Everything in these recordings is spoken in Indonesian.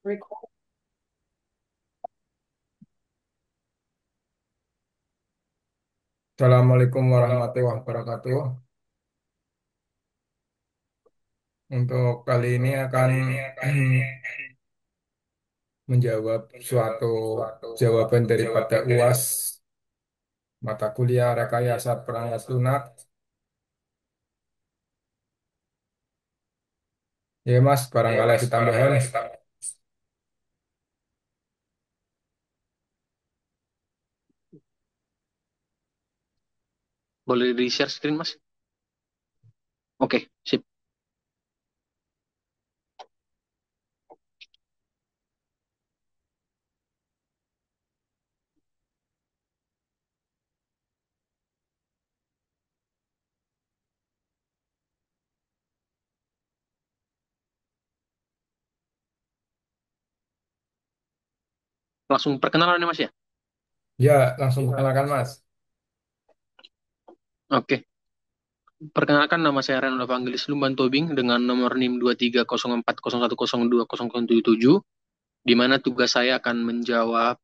Assalamualaikum warahmatullahi wabarakatuh. Untuk kali ini akan menjawab suatu jawaban daripada UAS mata kuliah Rekayasa Perangkat Lunak. Ya Mas, barangkali ada tambahan. Boleh di-share screen, Mas? Oke, sip. Langsung perkenalan ya, Mas ya? Ya, langsung perkenalkan Mas. Oke. Perkenalkan nama saya Ren Evangelis Lumban Tobing dengan nomor NIM 230401102077, di mana tugas saya akan menjawab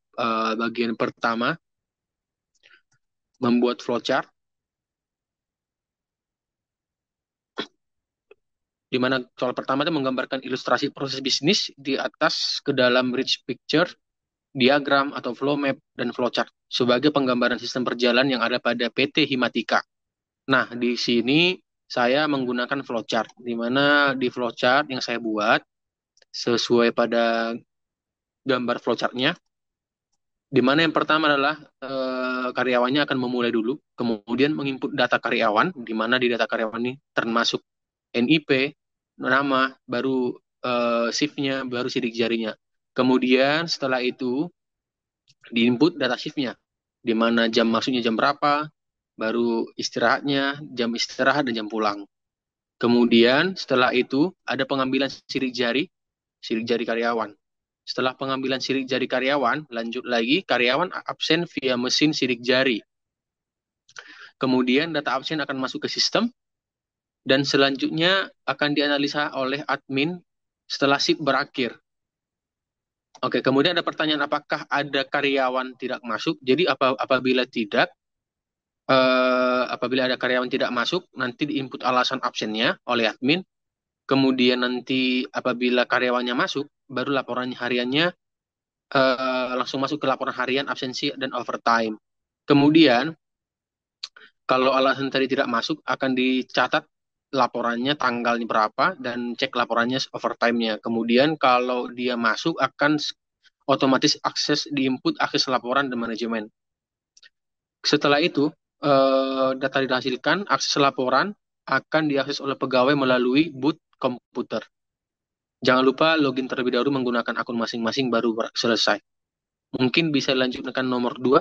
bagian pertama, membuat flowchart, di mana soal pertama itu menggambarkan ilustrasi proses bisnis di atas ke dalam rich picture, diagram atau flow map, dan flowchart sebagai penggambaran sistem berjalan yang ada pada PT Himatika. Nah, di sini saya menggunakan flowchart, di mana di flowchart yang saya buat sesuai pada gambar flowchartnya, di mana yang pertama adalah karyawannya akan memulai dulu, kemudian menginput data karyawan, di mana di data karyawan ini termasuk NIP, nama, baru shift-nya, baru sidik jarinya. Kemudian setelah itu diinput data shift-nya, di mana jam masuknya jam berapa, baru istirahatnya, jam istirahat dan jam pulang. Kemudian setelah itu ada pengambilan sidik jari karyawan. Setelah pengambilan sidik jari karyawan, lanjut lagi karyawan absen via mesin sidik jari. Kemudian data absen akan masuk ke sistem dan selanjutnya akan dianalisa oleh admin setelah shift berakhir. Oke, kemudian ada pertanyaan apakah ada karyawan tidak masuk? Jadi apabila ada karyawan tidak masuk, nanti diinput alasan absennya oleh admin. Kemudian nanti apabila karyawannya masuk, baru laporan hariannya langsung masuk ke laporan harian absensi dan overtime. Kemudian kalau alasan tadi tidak masuk, akan dicatat laporannya tanggalnya berapa dan cek laporannya overtime-nya. Kemudian kalau dia masuk, akan otomatis diinput akses laporan dan manajemen. Setelah itu, data dihasilkan, akses laporan akan diakses oleh pegawai melalui boot komputer. Jangan lupa login terlebih dahulu menggunakan akun masing-masing baru selesai. Mungkin bisa lanjutkan nomor 2.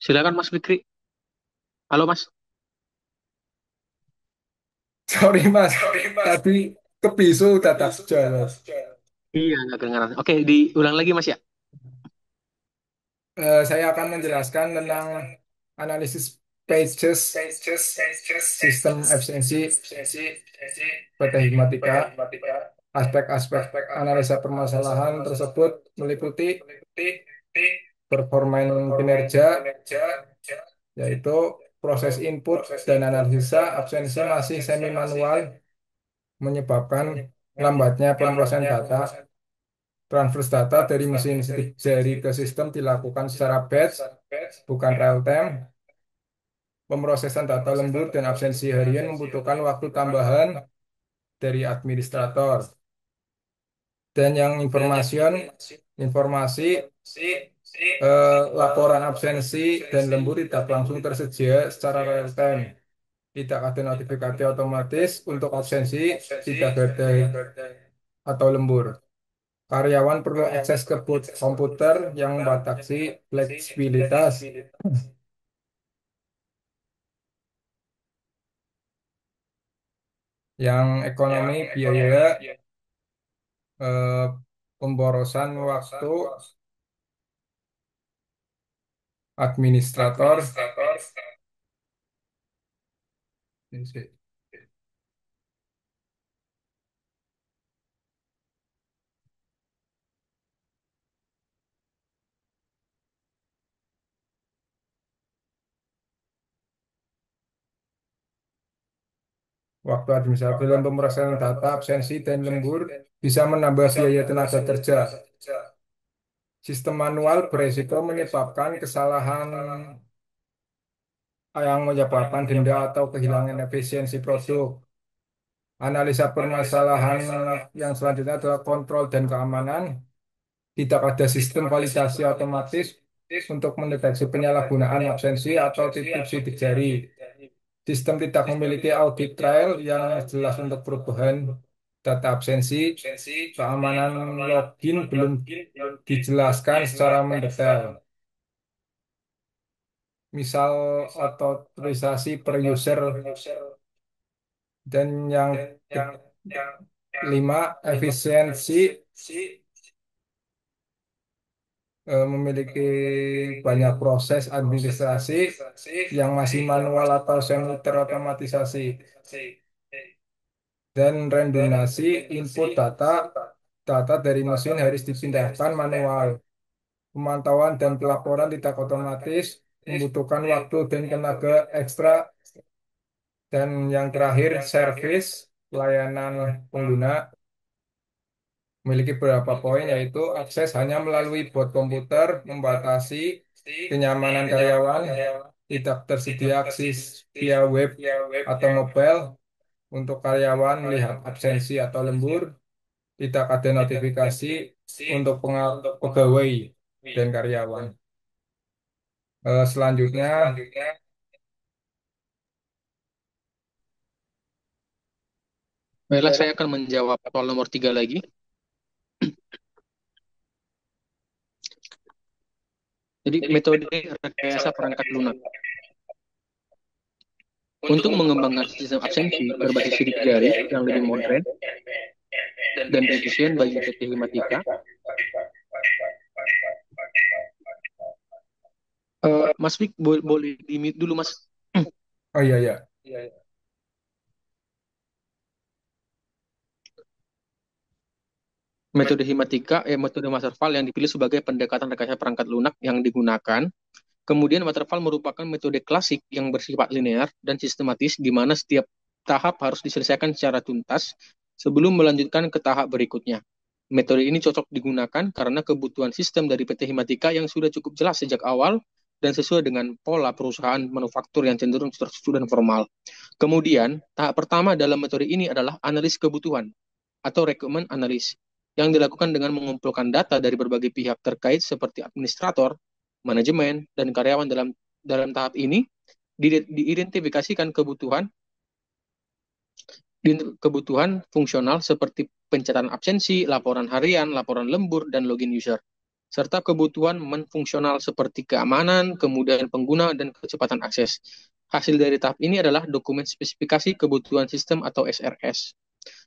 Silakan Mas Fikri. Halo Mas. Sorry Mas, tadi kebisu tata Mas. Iya, nggak kedengaran. Oke, diulang lagi Mas ya. Saya akan menjelaskan tentang analisis pages sistem efisiensi PT Hikmatika. Aspek-aspek analisa permasalahan tersebut meliputi performa kinerja, yaitu proses input dan analisa absensi masih semi manual menyebabkan lambatnya pemrosesan data. Transfer data dari mesin sidik jari ke sistem dilakukan secara batch bukan real time. Pemrosesan data lembur dan absensi harian membutuhkan waktu tambahan dari administrator. Dan yang informasi laporan absensi dan lembur tidak langsung tersedia secara real time. Tidak ada notifikasi otomatis untuk absensi, tidak ada atau lembur. Karyawan perlu akses ke komputer yang membatasi fleksibilitas, yang ekonomi biaya, eh, pemborosan waktu administrator. Waktu administratif dalam pemrosesan data, absensi, dan lembur bisa menambah biaya tenaga kerja. Sistem manual beresiko menyebabkan kesalahan yang menyebabkan denda atau kehilangan efisiensi produk. Analisa permasalahan yang selanjutnya adalah kontrol dan keamanan. Tidak ada sistem validasi otomatis untuk mendeteksi penyalahgunaan absensi atau titik sidik jari. Sistem tidak memiliki audit trail yang jelas untuk perubahan data absensi. Keamanan login belum dijelaskan secara mendetail. Misal otorisasi per user dan yang kelima efisiensi memiliki banyak proses administrasi yang masih manual atau semi terotomatisasi dan redundansi input data dari mesin harus dipindahkan manual. Pemantauan dan pelaporan tidak otomatis membutuhkan waktu dan tenaga ekstra. Dan yang terakhir, service layanan pengguna memiliki beberapa poin, yaitu akses hanya melalui bot komputer, membatasi kenyamanan karyawan, tidak tersedia akses via web atau mobile untuk karyawan melihat absensi atau lembur, tidak ada notifikasi untuk pegawai dan karyawan. Selanjutnya, Baiklah, saya akan menjawab soal nomor 3 lagi. Jadi, metode rekayasa perangkat lunak. Untuk mengembangkan sistem absensi berbasis sidik jari yang lebih modern dan efisien bagi PT Himatika, Mas Fik boleh di-mute dulu, Mas. oh iya ya, Metode Himatika, metode Waterfall yang dipilih sebagai pendekatan rekayasa perangkat lunak yang digunakan. Kemudian Waterfall merupakan metode klasik yang bersifat linear dan sistematis di mana setiap tahap harus diselesaikan secara tuntas sebelum melanjutkan ke tahap berikutnya. Metode ini cocok digunakan karena kebutuhan sistem dari PT Himatika yang sudah cukup jelas sejak awal dan sesuai dengan pola perusahaan manufaktur yang cenderung terstruktur dan formal. Kemudian, tahap pertama dalam metode ini adalah analis kebutuhan atau requirement analysis yang dilakukan dengan mengumpulkan data dari berbagai pihak terkait seperti administrator, manajemen, dan karyawan. Dalam tahap ini diidentifikasikan kebutuhan fungsional seperti pencatatan absensi, laporan harian, laporan lembur, dan login user, serta kebutuhan non-fungsional seperti keamanan, kemudahan pengguna, dan kecepatan akses. Hasil dari tahap ini adalah dokumen spesifikasi kebutuhan sistem atau SRS.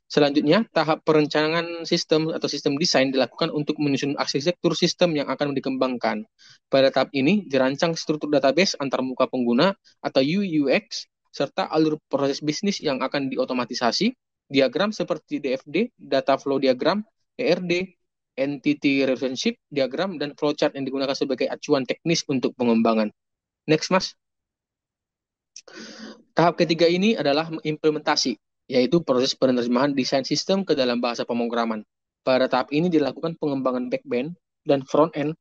Selanjutnya, tahap perencanaan sistem atau sistem desain dilakukan untuk menyusun arsitektur sistem yang akan dikembangkan. Pada tahap ini, dirancang struktur database antar muka pengguna atau UUX, serta alur proses bisnis yang akan diotomatisasi, diagram seperti DFD, data flow diagram, ERD, entity relationship diagram, dan flowchart yang digunakan sebagai acuan teknis untuk pengembangan. Next, Mas. Tahap ketiga ini adalah implementasi, yaitu proses penerjemahan desain sistem ke dalam bahasa pemrograman. Pada tahap ini dilakukan pengembangan back-end dan front-end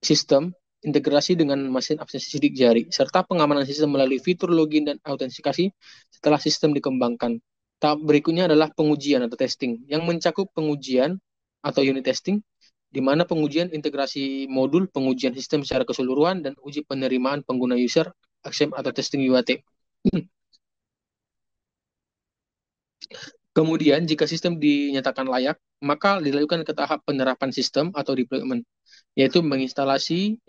sistem integrasi dengan mesin absensi sidik jari, serta pengamanan sistem melalui fitur login dan autentikasi setelah sistem dikembangkan. Tahap berikutnya adalah pengujian atau testing, yang mencakup pengujian atau unit testing, di mana pengujian integrasi modul, pengujian sistem secara keseluruhan, dan uji penerimaan pengguna user, AXEM atau testing UAT. Kemudian, jika sistem dinyatakan layak, maka dilakukan ke tahap penerapan sistem atau deployment, yaitu menginstalasi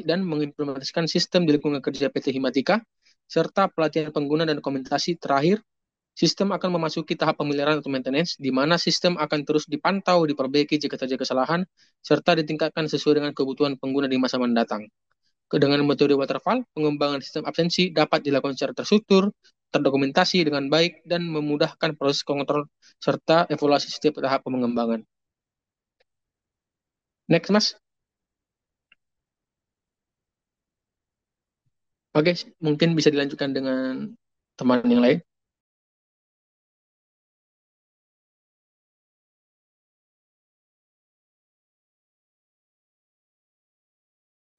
dan mengimplementasikan sistem di lingkungan kerja PT Himatika, serta pelatihan pengguna dan dokumentasi terakhir. Sistem akan memasuki tahap pemeliharaan atau maintenance, di mana sistem akan terus dipantau, diperbaiki jika terjadi kesalahan, serta ditingkatkan sesuai dengan kebutuhan pengguna di masa mendatang. Dengan metode waterfall, pengembangan sistem absensi dapat dilakukan secara terstruktur, terdokumentasi dengan baik, dan memudahkan proses kontrol serta evaluasi setiap tahap pengembangan. Next, Mas. Oke, mungkin bisa dilanjutkan dengan teman yang lain.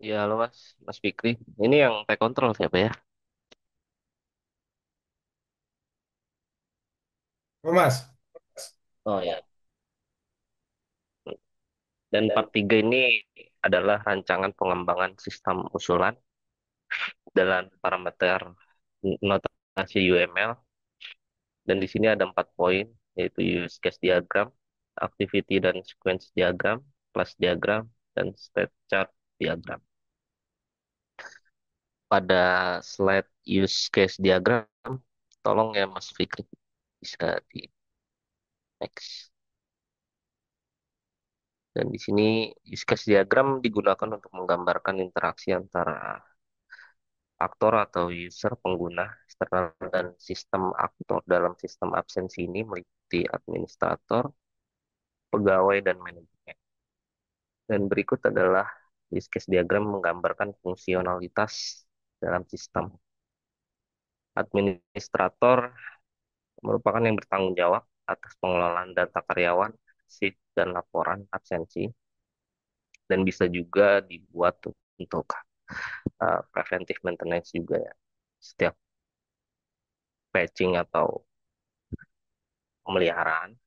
Ya, halo Mas, Mas Fikri. Ini yang take control siapa ya? Oh, Mas. Oh ya. Dan part 3 ini adalah rancangan pengembangan sistem usulan dalam parameter notasi UML. Dan di sini ada 4 poin, yaitu use case diagram, activity dan sequence diagram, class diagram, dan state chart diagram. Pada slide use case diagram, tolong ya Mas Fikri, bisa di next. Dan di sini use case diagram digunakan untuk menggambarkan interaksi antara aktor atau user pengguna eksternal dan sistem aktor dalam sistem absensi ini meliputi administrator, pegawai, dan manajemen. Dan berikut adalah use case diagram menggambarkan fungsionalitas dalam sistem. Administrator merupakan yang bertanggung jawab atas pengelolaan data karyawan, shift, dan laporan absensi, dan bisa juga dibuat untuk preventive maintenance juga ya. Setiap patching atau pemeliharaan.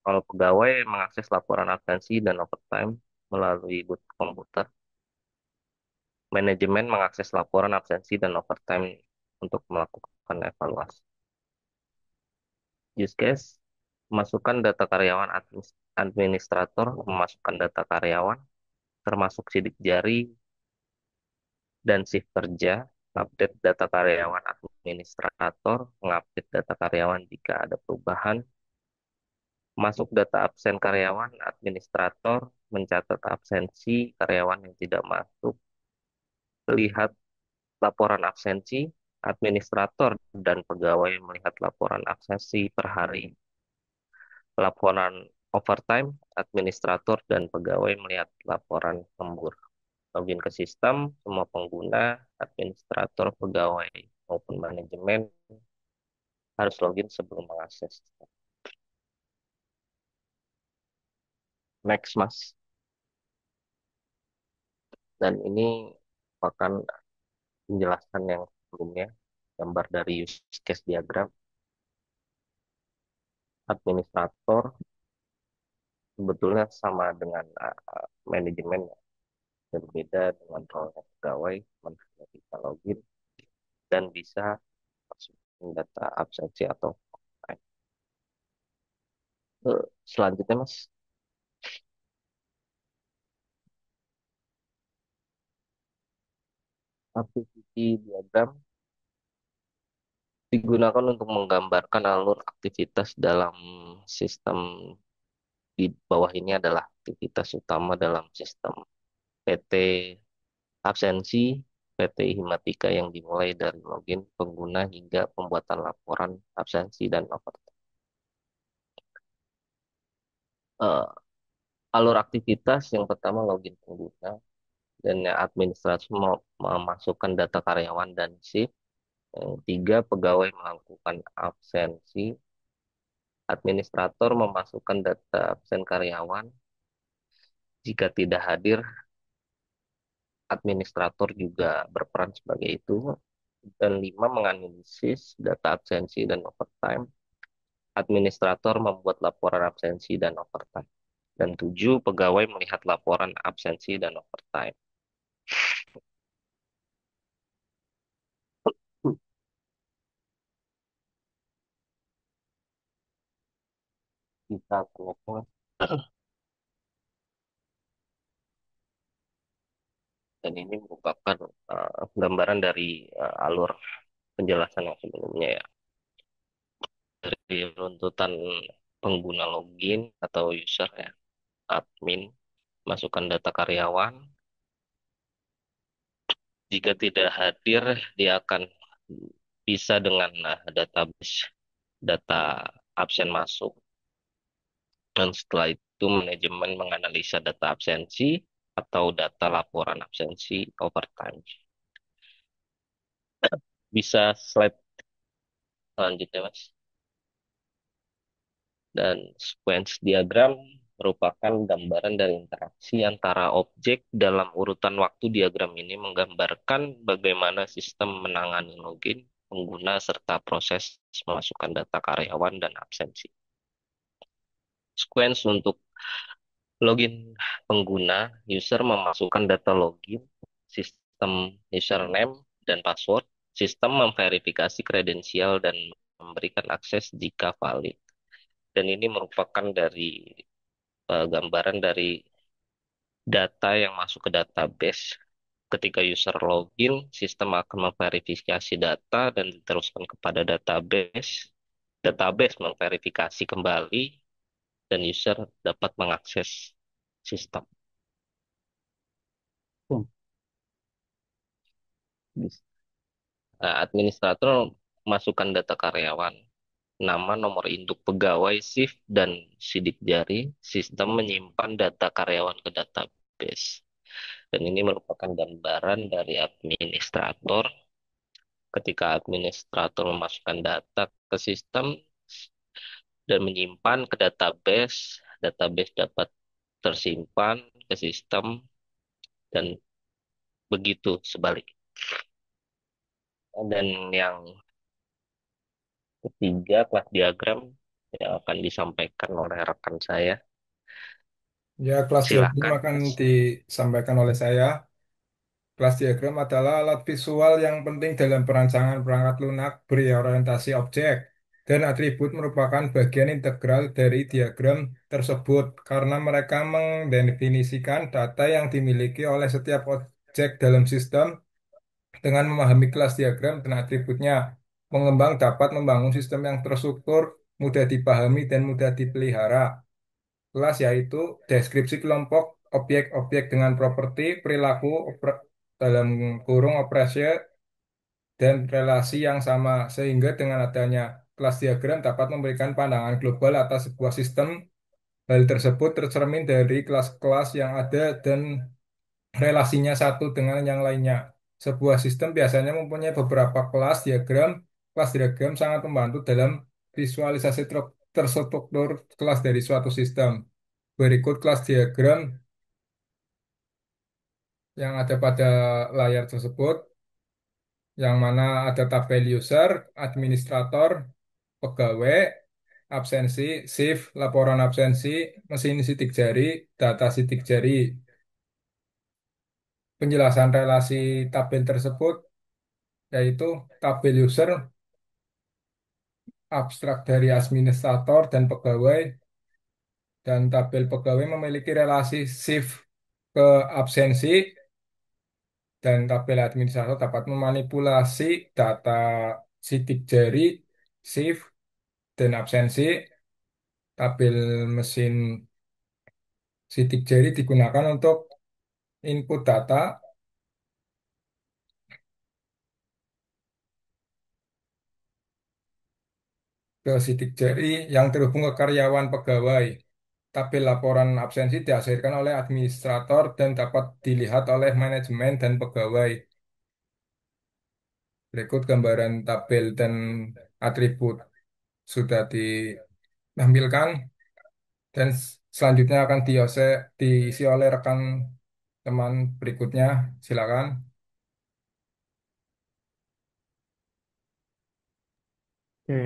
Kalau pegawai mengakses laporan absensi dan overtime melalui booth komputer, manajemen mengakses laporan absensi dan overtime untuk melakukan evaluasi. Use case, memasukkan data karyawan administrator, memasukkan data karyawan, termasuk sidik jari dan shift kerja, update data karyawan administrator, mengupdate data karyawan jika ada perubahan, masuk data absen karyawan, administrator, mencatat absensi karyawan yang tidak masuk, lihat laporan absensi, administrator dan pegawai melihat laporan absensi per hari, laporan overtime, administrator dan pegawai melihat laporan lembur. Login ke sistem, semua pengguna, administrator, pegawai maupun manajemen harus login sebelum mengakses. Next, Mas. Dan ini merupakan penjelasan yang sebelumnya, gambar dari use case diagram. Administrator sebetulnya sama dengan manajemen, ya. Berbeda dengan role pegawai, mana bisa login dan bisa masukin data absensi atau selanjutnya Mas, activity diagram digunakan untuk menggambarkan alur aktivitas dalam sistem. Di bawah ini adalah aktivitas utama dalam sistem PT absensi PT Himatika yang dimulai dari login pengguna hingga pembuatan laporan absensi dan overtime. Eh, Alur aktivitas yang pertama login pengguna dan yang administrasi memasukkan data karyawan dan shift. Yang tiga, pegawai melakukan absensi, administrator memasukkan data absen karyawan. Jika tidak hadir, administrator juga berperan sebagai itu. Dan lima, menganalisis data absensi dan overtime. Administrator membuat laporan absensi dan overtime. Dan tujuh, pegawai melihat laporan absensi dan overtime. Kita temukan. Dan ini merupakan gambaran dari alur penjelasan yang sebelumnya ya. Dari runtutan pengguna login atau user ya, admin, masukkan data karyawan. Jika tidak hadir, dia akan bisa dengan database data absen masuk. Dan setelah itu manajemen menganalisa data absensi atau data laporan absensi overtime. Bisa slide selanjutnya, Mas. Dan sequence diagram merupakan gambaran dari interaksi antara objek dalam urutan waktu. Diagram ini menggambarkan bagaimana sistem menangani login pengguna serta proses memasukkan data karyawan dan absensi. Sequence untuk login pengguna, user memasukkan data login, sistem username dan password, sistem memverifikasi kredensial dan memberikan akses jika valid. Dan ini merupakan dari gambaran dari data yang masuk ke database. Ketika user login, sistem akan memverifikasi data dan diteruskan kepada database. Database memverifikasi kembali dan user dapat mengakses sistem. Hmm. Administrator masukkan data karyawan, nama, nomor induk pegawai, shift, dan sidik jari. Sistem menyimpan data karyawan ke database. Dan ini merupakan gambaran dari administrator. Ketika administrator memasukkan data ke sistem dan menyimpan ke database, database dapat tersimpan ke sistem dan begitu sebalik. Dan yang ketiga, kelas diagram yang akan disampaikan oleh rekan saya. Ya, kelas diagram Silakan, akan Mas. disampaikan oleh saya. Kelas diagram adalah alat visual yang penting dalam perancangan perangkat lunak berorientasi objek, dan atribut merupakan bagian integral dari diagram tersebut karena mereka mendefinisikan data yang dimiliki oleh setiap objek dalam sistem. Dengan memahami kelas diagram dan atributnya, pengembang dapat membangun sistem yang terstruktur, mudah dipahami, dan mudah dipelihara. Kelas yaitu deskripsi kelompok objek-objek dengan properti, perilaku, dalam kurung operasi, dan relasi yang sama, sehingga dengan adanya kelas diagram dapat memberikan pandangan global atas sebuah sistem. Hal tersebut tercermin dari kelas-kelas yang ada dan relasinya satu dengan yang lainnya. Sebuah sistem biasanya mempunyai beberapa kelas diagram. Kelas diagram sangat membantu dalam visualisasi terstruktur kelas dari suatu sistem. Berikut kelas diagram yang ada pada layar tersebut, yang mana ada tabel user, administrator, pegawai, absensi, shift, laporan absensi, mesin sidik jari, data sidik jari. Penjelasan relasi tabel tersebut yaitu tabel user abstrak dari administrator dan pegawai, dan tabel pegawai memiliki relasi shift ke absensi, dan tabel administrator dapat memanipulasi data sidik jari, shift, dan absensi. Tabel mesin sidik jari digunakan untuk input data ke sidik jari yang terhubung ke karyawan pegawai. Tabel laporan absensi dihasilkan oleh administrator dan dapat dilihat oleh manajemen dan pegawai. Berikut gambaran tabel dan atribut sudah ditampilkan, dan selanjutnya akan diisi oleh rekan teman berikutnya. Silakan. Oke,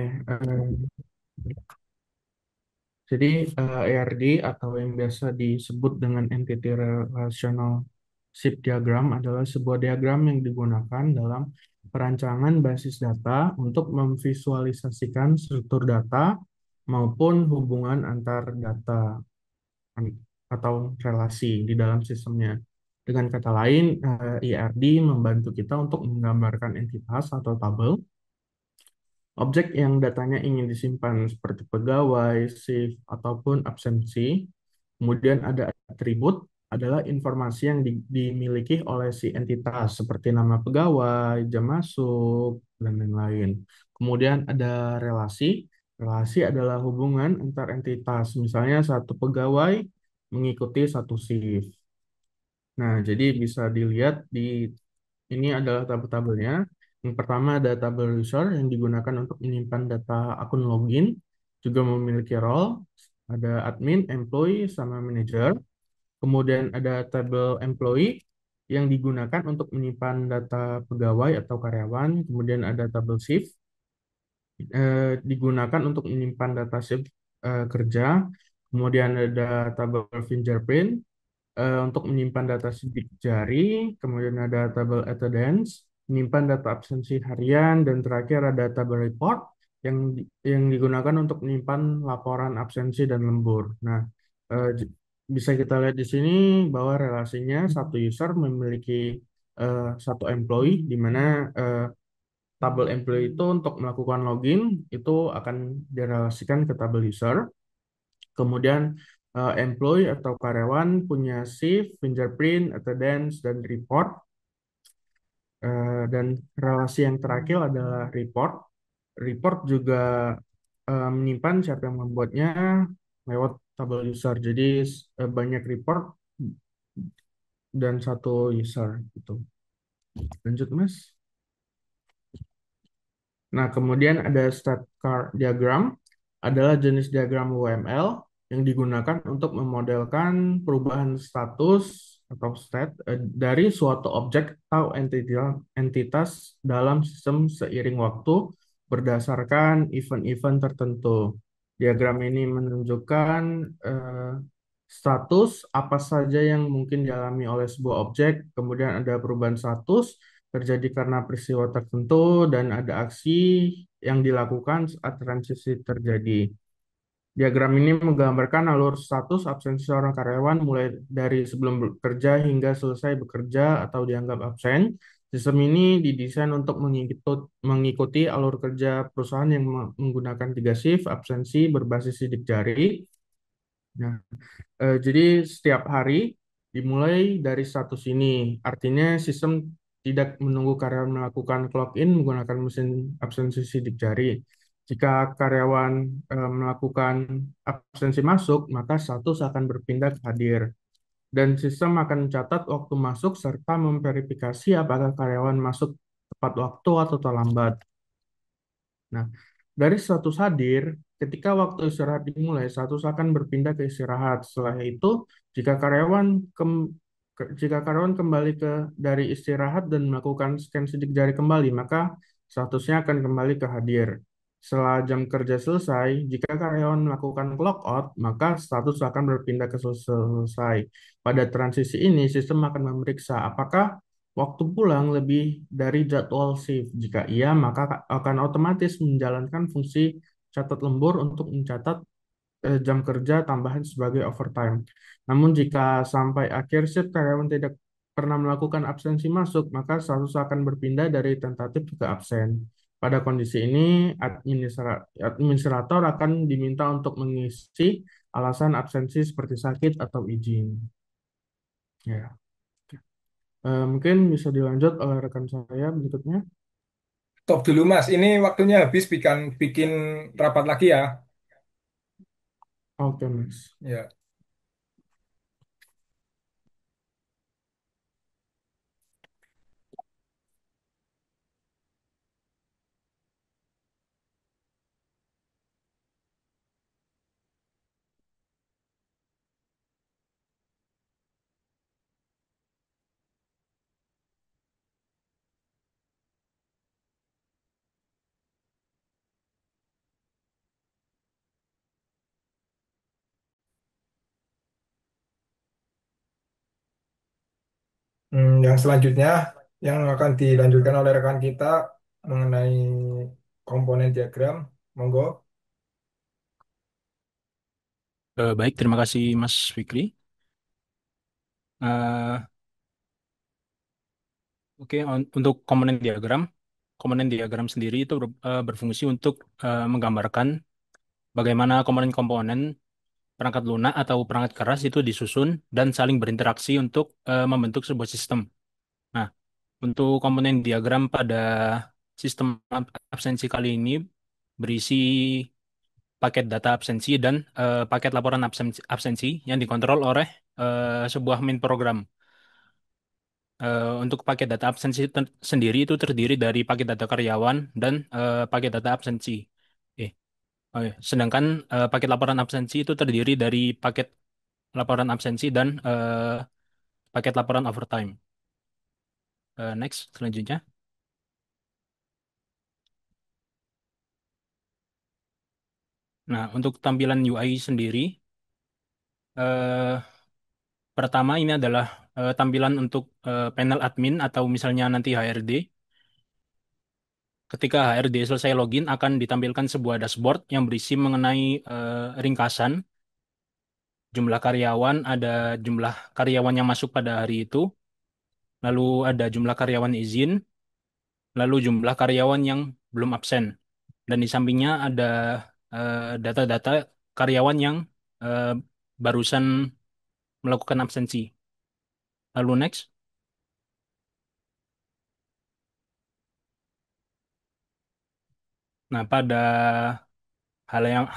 jadi ERD atau yang biasa disebut dengan Entity Relationship Diagram adalah sebuah diagram yang digunakan dalam perancangan basis data untuk memvisualisasikan struktur data maupun hubungan antar data atau relasi di dalam sistemnya. Dengan kata lain, ERD membantu kita untuk menggambarkan entitas atau tabel objek yang datanya ingin disimpan seperti pegawai, shift, ataupun absensi. Kemudian ada atribut adalah informasi yang dimiliki oleh si entitas seperti nama pegawai, jam masuk, dan lain-lain. Kemudian ada relasi. Relasi adalah hubungan antar entitas. Misalnya satu pegawai mengikuti satu shift. Nah, jadi bisa dilihat di ini adalah tabel-tabelnya. Yang pertama ada tabel user yang digunakan untuk menyimpan data akun login, juga memiliki role, ada admin, employee, sama manager. Kemudian ada tabel employee yang digunakan untuk menyimpan data pegawai atau karyawan. Kemudian ada tabel shift digunakan untuk menyimpan data shift kerja. Kemudian ada tabel fingerprint untuk menyimpan data sidik jari, kemudian ada tabel attendance, menyimpan data absensi harian, dan terakhir ada tabel report yang digunakan untuk menyimpan laporan absensi dan lembur. Nah, bisa kita lihat di sini bahwa relasinya satu user memiliki satu employee, di mana tabel employee itu untuk melakukan login itu akan direlasikan ke tabel user. Kemudian employee atau karyawan punya shift, fingerprint, attendance, dan report. Dan relasi yang terakhir adalah report. Report juga menyimpan siapa yang membuatnya lewat tabel user. Jadi banyak report dan satu user gitu. Lanjut, Mas. Nah, kemudian ada state chart diagram, adalah jenis diagram UML yang digunakan untuk memodelkan perubahan status atau state dari suatu objek atau entitas dalam sistem seiring waktu berdasarkan event-event tertentu. Diagram ini menunjukkan eh, status apa saja yang mungkin dialami oleh sebuah objek, kemudian ada perubahan status terjadi karena peristiwa tertentu dan ada aksi yang dilakukan saat transisi terjadi. Diagram ini menggambarkan alur status absensi seorang karyawan mulai dari sebelum bekerja hingga selesai bekerja atau dianggap absen. Sistem ini didesain untuk mengikuti alur kerja perusahaan yang menggunakan tiga shift absensi berbasis sidik jari. Nah, jadi setiap hari dimulai dari status ini. Artinya sistem tidak menunggu karyawan melakukan clock in menggunakan mesin absensi sidik jari. Jika karyawan melakukan absensi masuk, maka status akan berpindah ke hadir. Dan sistem akan mencatat waktu masuk serta memverifikasi apakah karyawan masuk tepat waktu atau terlambat. Nah, dari status hadir, ketika waktu istirahat dimulai, status akan berpindah ke istirahat. Setelah itu, jika karyawan jika karyawan kembali dari istirahat dan melakukan scan sidik jari kembali, maka statusnya akan kembali ke hadir. Setelah jam kerja selesai, jika karyawan melakukan clock out, maka status akan berpindah ke selesai. Pada transisi ini, sistem akan memeriksa apakah waktu pulang lebih dari jadwal shift. Jika iya, maka akan otomatis menjalankan fungsi catat lembur untuk mencatat jam kerja tambahan sebagai overtime. Namun jika sampai akhir shift karyawan tidak pernah melakukan absensi masuk, maka status akan berpindah dari tentatif ke absen. Pada kondisi ini, administrator akan diminta untuk mengisi alasan absensi seperti sakit atau izin. Ya. Mungkin bisa dilanjut oleh rekan saya berikutnya. Stop dulu Mas, ini waktunya habis bikin bikin rapat lagi ya. Oke, Mas. Ya. Yang selanjutnya yang akan dilanjutkan oleh rekan kita mengenai komponen diagram, monggo. Baik, terima kasih Mas Fikri. Eh, Oke, untuk komponen diagram sendiri itu berfungsi untuk menggambarkan bagaimana komponen-komponen perangkat lunak atau perangkat keras itu disusun dan saling berinteraksi untuk membentuk sebuah sistem. Nah, untuk komponen diagram pada sistem absensi kali ini berisi paket data absensi dan paket laporan absensi yang dikontrol oleh sebuah main program. Untuk paket data absensi sendiri itu terdiri dari paket data karyawan dan paket data absensi. Sedangkan paket laporan absensi itu terdiri dari paket laporan absensi dan paket laporan overtime. Next, selanjutnya. Nah, untuk tampilan UI sendiri, eh, pertama ini adalah tampilan untuk panel admin atau misalnya nanti HRD. Ketika HRD selesai login, akan ditampilkan sebuah dashboard yang berisi mengenai ringkasan jumlah karyawan, ada jumlah karyawan yang masuk pada hari itu, lalu ada jumlah karyawan izin, lalu jumlah karyawan yang belum absen. Dan di sampingnya ada data-data karyawan yang eh, barusan melakukan absensi. Lalu next. Nah, pada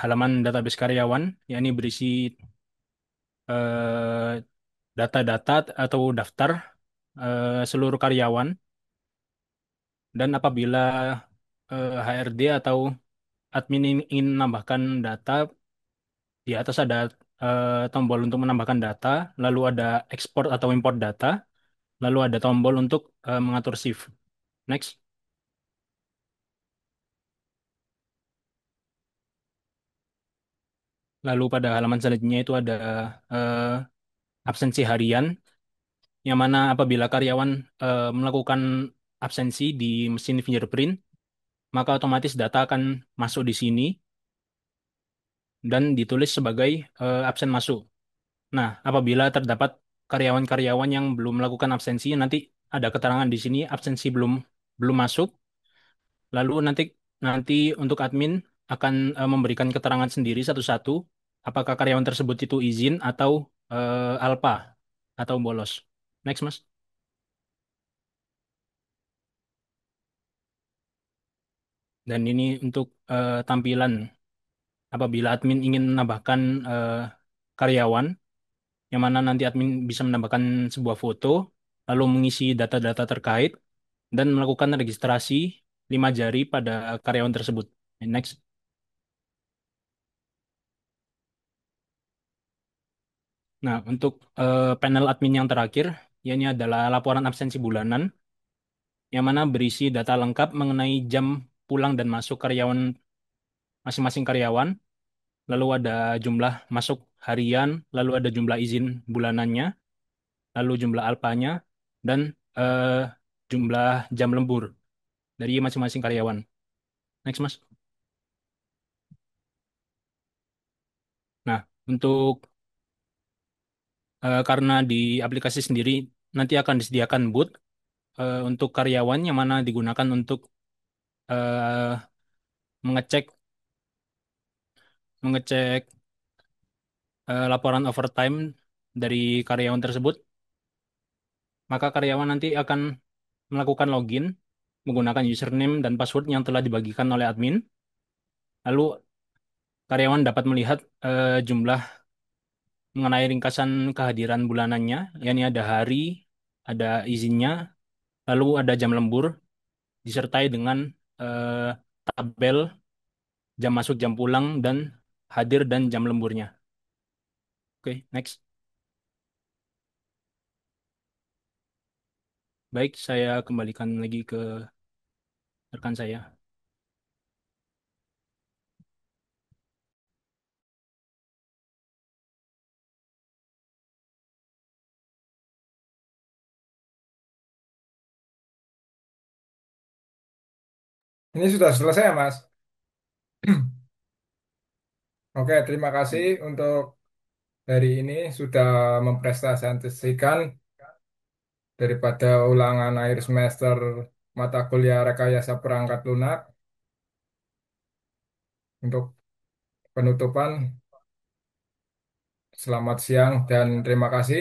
halaman database karyawan, yakni berisi eh, data-data atau daftar seluruh karyawan. Dan apabila HRD atau admin ingin menambahkan data, di atas ada tombol untuk menambahkan data, lalu ada export atau import data, lalu ada tombol untuk mengatur shift. Next. Lalu pada halaman selanjutnya itu ada eh, absensi harian, yang mana apabila karyawan melakukan absensi di mesin fingerprint, maka otomatis data akan masuk di sini dan ditulis sebagai absen masuk. Nah, apabila terdapat karyawan-karyawan yang belum melakukan absensi, nanti ada keterangan di sini absensi belum belum masuk. Lalu nanti nanti untuk admin akan memberikan keterangan sendiri satu-satu apakah karyawan tersebut itu izin atau alpa atau bolos. Next, Mas. Dan ini untuk tampilan apabila admin ingin menambahkan karyawan, yang mana nanti admin bisa menambahkan sebuah foto, lalu mengisi data-data terkait, dan melakukan registrasi 5 jari pada karyawan tersebut. Next. Nah, untuk panel admin yang terakhir, ya ini adalah laporan absensi bulanan, yang mana berisi data lengkap mengenai jam pulang dan masuk karyawan masing-masing karyawan, lalu ada jumlah masuk harian, lalu ada jumlah izin bulanannya, lalu jumlah alpanya, dan eh, jumlah jam lembur dari masing-masing karyawan. Next, Mas. Nah, untuk karena di aplikasi sendiri nanti akan disediakan booth untuk karyawan yang mana digunakan untuk eh, mengecek mengecek laporan overtime dari karyawan tersebut, maka karyawan nanti akan melakukan login menggunakan username dan password yang telah dibagikan oleh admin. Lalu karyawan dapat melihat jumlah mengenai ringkasan kehadiran bulanannya, yakni ada hari, ada izinnya, lalu ada jam lembur, disertai dengan eh, tabel jam masuk, jam pulang, dan hadir dan jam lemburnya. Oke, next. Baik, saya kembalikan lagi ke rekan saya. Ini sudah selesai ya, Mas? Oke, terima kasih untuk hari ini sudah mempresentasikan daripada ulangan akhir semester mata kuliah rekayasa perangkat lunak. Untuk penutupan, selamat siang dan terima kasih.